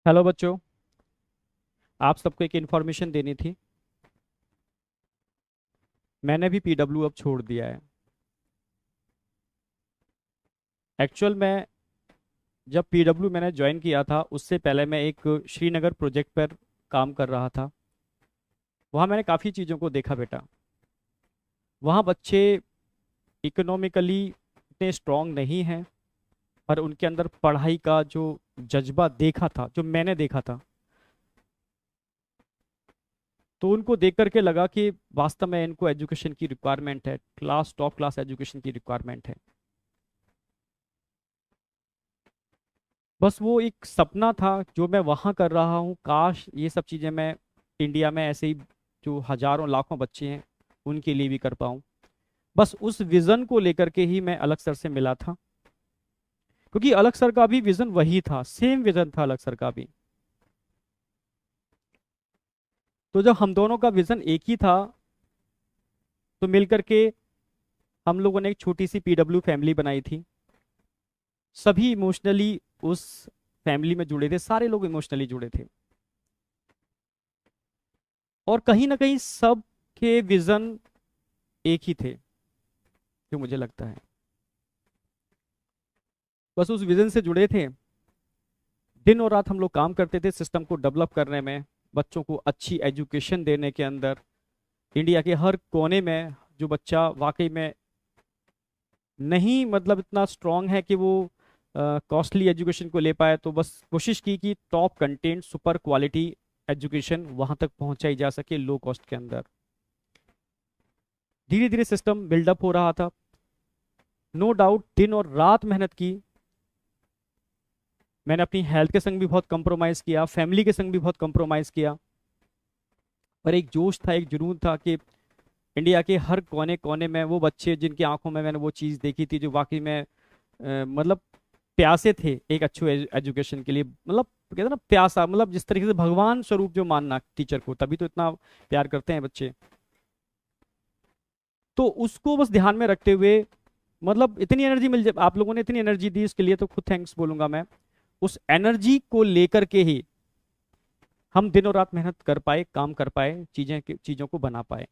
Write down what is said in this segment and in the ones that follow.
Hello बच्चों। आप सबको एक इन्फॉर्मेशन देनी थी। मैंने भी पीडब्ल्यू अब छोड़ दिया है। एक्चुअल में जब पीडब्ल्यू मैंने ज्वाइन किया था उससे पहले मैं एक श्रीनगर प्रोजेक्ट पर काम कर रहा था। वहाँ मैंने काफ़ी चीज़ों को देखा बेटा। वहाँ बच्चे इकोनॉमिकली इतने स्ट्रांग नहीं हैं, पर उनके अंदर पढ़ाई का जो जज्बा देखा था, जो मैंने देखा था, तो उनको देख करके लगा कि वास्तव में इनको एजुकेशन की रिक्वायरमेंट है, क्लास टॉप क्लास एजुकेशन की रिक्वायरमेंट है। बस वो एक सपना था जो मैं वहाँ कर रहा हूँ। काश ये सब चीज़ें मैं इंडिया में ऐसे ही जो हजारों लाखों बच्चे हैं उनके लिए भी कर पाऊँ। बस उस विज़न को लेकर के ही मैं अलग सर से मिला था, क्योंकि अलग सर का भी विज़न वही था, सेम विज़न था अलग सर का भी। तो जब हम दोनों का विज़न एक ही था, तो मिल करके हम लोगों ने एक छोटी सी पीडब्ल्यू फैमिली बनाई थी। सभी इमोशनली उस फैमिली में जुड़े थे, सारे लोग इमोशनली जुड़े थे। और कहीं ना कहीं सब के विज़न एक ही थे, जो मुझे लगता है। बस उस विजन से जुड़े थे। दिन और रात हम लोग काम करते थे सिस्टम को डेवलप करने में, बच्चों को अच्छी एजुकेशन देने के अंदर। इंडिया के हर कोने में जो बच्चा वाकई में नहीं मतलब इतना स्ट्रांग है कि वो कॉस्टली एजुकेशन को ले पाए, तो बस कोशिश की कि top content super quality education वहां तक पहुंचाई जा सके लो कॉस्ट के अंदर। धीरे धीरे सिस्टम बिल्डअप हो रहा था। नो डाउट दिन और रात मेहनत की। मैंने अपनी हेल्थ के संग भी बहुत कंप्रोमाइज़ किया, फैमिली के संग भी बहुत कंप्रोमाइज़ किया। पर एक जोश था, एक जुनून था कि इंडिया के हर कोने कोने में वो बच्चे जिनकी आंखों में मैंने वो चीज़ देखी थी, जो वाकई में मतलब प्यासे थे एक अच्छे एजुकेशन के लिए। मतलब कहते हैं ना प्यासा, मतलब जिस तरीके से भगवान स्वरूप जो मानना टीचर को, तभी तो इतना प्यार करते हैं बच्चे। तो उसको बस ध्यान में रखते हुए, मतलब इतनी एनर्जी मिल जाए, आप लोगों ने इतनी एनर्जी दी इसके लिए तो खुद थैंक्स बोलूंगा मैं। उस एनर्जी को लेकर के ही हम दिनों रात मेहनत कर पाए, काम कर पाए, चीजों को बना पाए।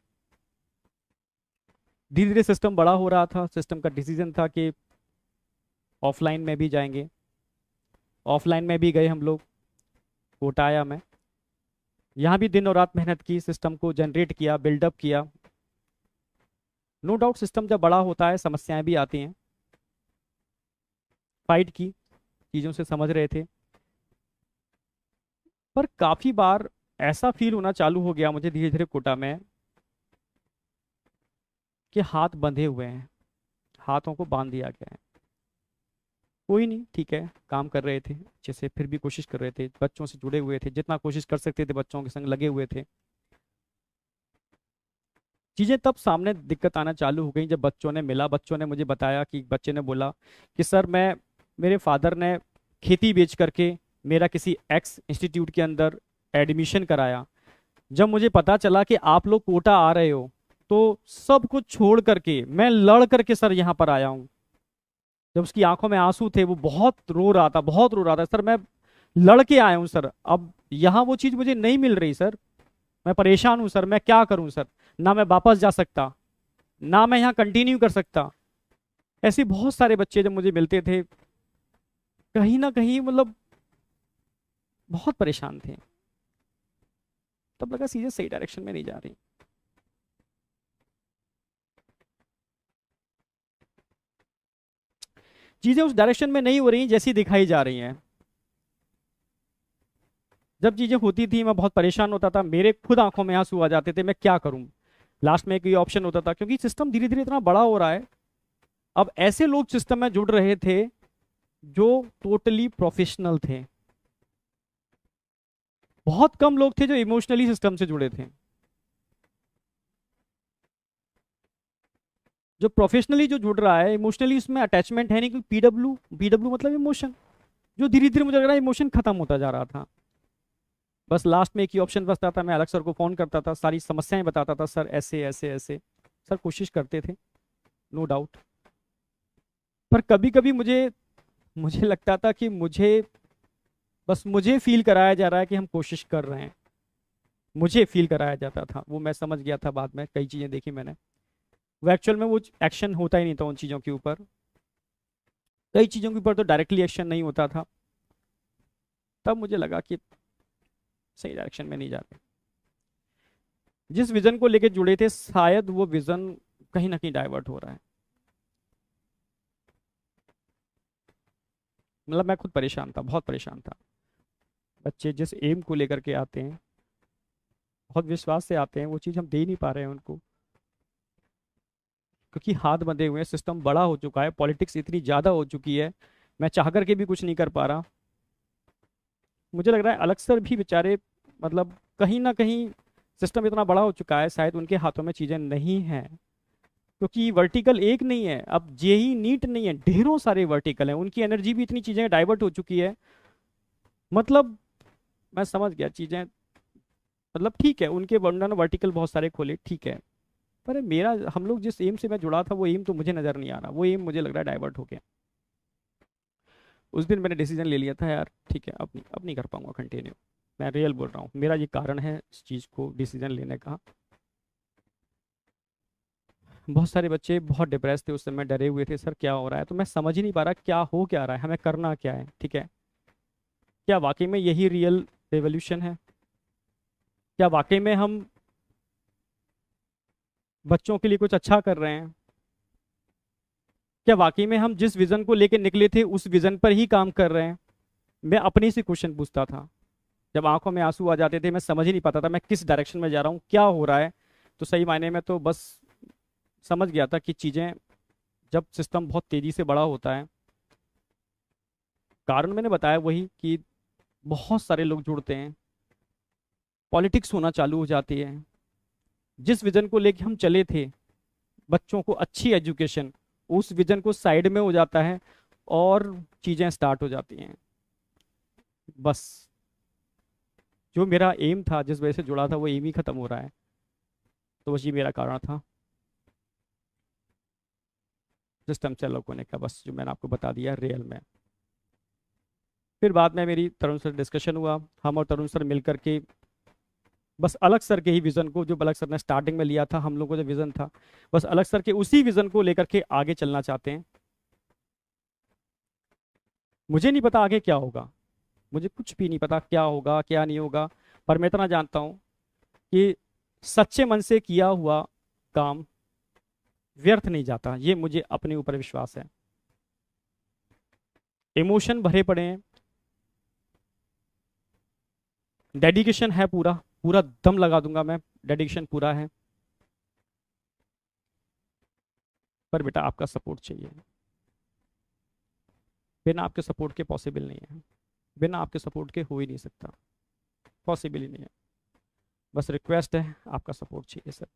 धीरे धीरे सिस्टम बड़ा हो रहा था। सिस्टम का डिसीजन था कि ऑफलाइन में भी जाएंगे। ऑफलाइन में भी गए हम लोग। कोटा आया मैं। यहाँ भी दिन और रात मेहनत की, सिस्टम को जनरेट किया, बिल्डअप किया। नो डाउट सिस्टम जब बड़ा होता है समस्याएं भी आती हैं। फाइट की, चीज़ों से समझ रहे थे। पर काफ़ी बार ऐसा फील होना चालू हो गया मुझे धीरे धीरे कोटा में कि हाथ बंधे हुए हैं, हाथों को बांध दिया गया है। कोई नहीं, ठीक है, काम कर रहे थे अच्छे से, फिर भी कोशिश कर रहे थे, बच्चों से जुड़े हुए थे, जितना कोशिश कर सकते थे बच्चों के संग लगे हुए थे। चीज़ें तब सामने दिक्कत आना चालू हो गई जब बच्चों ने मिला। बच्चों ने मुझे बताया कि बच्चे ने बोला कि सर मैं, मेरे फादर ने खेती बेच करके मेरा किसी एक्स इंस्टीट्यूट के अंदर एडमिशन कराया। जब मुझे पता चला कि आप लोग कोटा आ रहे हो, तो सब कुछ छोड़ करके मैं लड़ करके सर यहाँ पर आया हूँ। जब उसकी आंखों में आंसू थे, वो बहुत रो रहा था, बहुत रो रहा था, सर मैं लड़के आया हूँ सर, अब यहाँ वो चीज़ मुझे नहीं मिल रही सर, मैं परेशान हूँ सर, मैं क्या करूँ सर, ना मैं वापस जा सकता, ना मैं यहाँ कंटिन्यू कर सकता। ऐसे बहुत सारे बच्चे जब मुझे मिलते थे, कहीं ना कहीं मतलब बहुत परेशान थे। तब लगा चीजें सही डायरेक्शन में नहीं जा रही। चीजें उस डायरेक्शन में नहीं हो रही जैसी दिखाई जा रही हैं। जब चीजें होती थी मैं बहुत परेशान होता था, मेरे खुद आंखों में आंसू आ जाते थे, मैं क्या करूं। लास्ट में एक ये ऑप्शन होता था, क्योंकि सिस्टम धीरे धीरे इतना बड़ा हो रहा है। अब ऐसे लोग सिस्टम में जुड़ रहे थे जो टोटली प्रोफेशनल थे। बहुत कम लोग थे जो इमोशनली सिस्टम से जुड़े थे। जो प्रोफेशनली जो जुड़ रहा है, इमोशनली उसमें अटैचमेंट है नहीं, क्योंकि पीडब्ल्यू पीडब्ल्यू मतलब इमोशन। जो धीरे धीरे मुझे लग रहा है इमोशन खत्म होता जा रहा था। बस लास्ट में एक ही ऑप्शन बचता था, मैं अलग सर को फोन करता था, सारी समस्याएं बताता था, सर ऐसे ऐसे ऐसे। सर कोशिश करते थे, नो डाउट। पर कभी कभी मुझे मुझे लगता था कि मुझे बस मुझे फील कराया जा रहा है कि हम कोशिश कर रहे हैं, मुझे फील कराया जाता था, वो मैं समझ गया था बाद में, कई चीज़ें देखी मैंने। वो एक्चुअल में वो एक्शन होता ही नहीं था उन चीज़ों के ऊपर, कई चीज़ों के ऊपर तो डायरेक्टली एक्शन नहीं होता था। तब मुझे लगा कि सही डायरेक्शन में नहीं जा रहे। जिस विजन को लेके जुड़े थे शायद वो विजन कहीं ना कहीं डाइवर्ट हो रहा है। मतलब मैं खुद परेशान था, बहुत परेशान था। बच्चे जिस एम को लेकर के आते हैं, बहुत विश्वास से आते हैं, वो चीज़ हम दे नहीं पा रहे हैं उनको, क्योंकि हाथ बंधे हुए हैं, सिस्टम बड़ा हो चुका है, पॉलिटिक्स इतनी ज़्यादा हो चुकी है, मैं चाह करके भी कुछ नहीं कर पा रहा। मुझे लग रहा है अलग सर भी बेचारे, मतलब कहीं ना कहीं सिस्टम इतना बड़ा हो चुका है, शायद उनके हाथों में चीज़ें नहीं हैं। क्योंकि वर्टिकल एक नहीं है, अब जेई नीट नहीं है, ढेरों सारे वर्टिकल हैं, उनकी एनर्जी भी इतनी चीज़ें डाइवर्ट हो चुकी है। मतलब मैं समझ गया चीज़ें, मतलब ठीक है उनके वर्णन वर्टिकल बहुत सारे खोले, ठीक है, पर मेरा, हम लोग जिस एम से मैं जुड़ा था वो एम तो मुझे नज़र नहीं आ रहा, वो एम मुझे लग रहा है डाइवर्ट हो गया। उस दिन मैंने डिसीजन ले लिया था यार, ठीक है अब नहीं कर पाऊंगा कंटिन्यू। मैं रियल बोल रहा हूँ, मेरा ये कारण है इस चीज़ को डिसीजन लेने का। बहुत सारे बच्चे बहुत डिप्रेस थे उस समय, डरे हुए थे, सर क्या हो रहा है, तो मैं समझ ही नहीं पा रहा क्या हो क्या रहा है, हमें करना क्या है, ठीक है। क्या वाकई में यही रियल रेवोल्यूशन है? क्या वाकई में हम बच्चों के लिए कुछ अच्छा कर रहे हैं? क्या वाकई में हम जिस विजन को लेकर निकले थे उस विजन पर ही काम कर रहे हैं? मैं अपनी से क्वेश्चन पूछता था। जब आंखों में आंसू आ जाते थे, मैं समझ ही नहीं पाता था मैं किस डायरेक्शन में जा रहा हूँ, क्या हो रहा है। तो सही मायने में तो बस समझ गया था कि चीज़ें, जब सिस्टम बहुत तेज़ी से बड़ा होता है, कारण मैंने बताया वही कि बहुत सारे लोग जुड़ते हैं, पॉलिटिक्स होना चालू हो जाती है। जिस विजन को लेके हम चले थे, बच्चों को अच्छी एजुकेशन, उस विजन को साइड में हो जाता है और चीज़ें स्टार्ट हो जाती हैं। बस जो मेरा एम था, जिस वजह से जुड़ा था, वो एम ही खत्म हो रहा है। तो बस ये मेरा कारण था सिस्टम से अलग होने का, बस जो मैंने आपको बता दिया रियल में। फिर बाद में मेरी तरुण सर डिस्कशन हुआ, हम और तरुण सर मिल करके बस अलग सर के ही विजन को, जो अलग सर ने स्टार्टिंग में लिया था, हम लोग को जो विजन था, बस अलग सर के उसी विजन को लेकर के आगे चलना चाहते हैं। मुझे नहीं पता आगे क्या होगा, मुझे कुछ भी नहीं पता क्या होगा क्या नहीं होगा, पर मैं इतना जानता हूँ कि सच्चे मन से किया हुआ काम व्यर्थ नहीं जाता, ये मुझे अपने ऊपर विश्वास है। इमोशन भरे पड़े हैं, डेडिकेशन है, पूरा पूरा दम लगा दूंगा मैं, डेडिकेशन पूरा है, पर बेटा आपका सपोर्ट चाहिए। बिना आपके सपोर्ट के पॉसिबल नहीं है, बिना आपके सपोर्ट के हो ही नहीं सकता, पॉसिबल ही नहीं है। बस रिक्वेस्ट है, आपका सपोर्ट चाहिए सर।